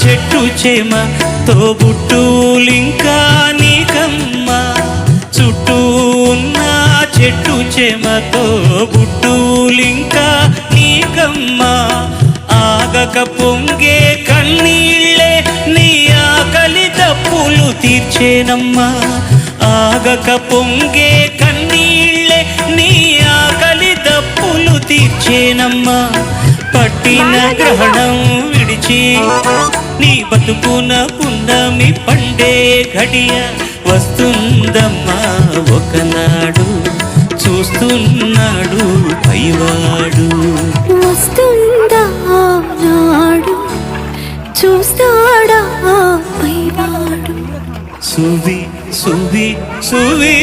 చెట్టు చేమ తోబుట్టులింకా నీకమ్మ చుట్టూ ఉన్న చెట్టు చేమ తోబుట్టులింకా నీకమ్మ ఆగక పొంగే కన్నీళ్ళే నీ ఆకలి తప్పులు తీర్చేనమ్మా ఆగక పొంగే కన్నీళ్ళే నీ ఆకలి తప్పులు తీర్చేనమ్మా పట్టిన గ్రహణం విడిచి నీ బతుకున పున్నమి పండే ఘడియ వస్తుందమ్మా ఒకనాడు చూస్తున్నాడు పైవాడు వస్తుందా నాడు చూస్తాడా పైవాడు సువి సువి సువి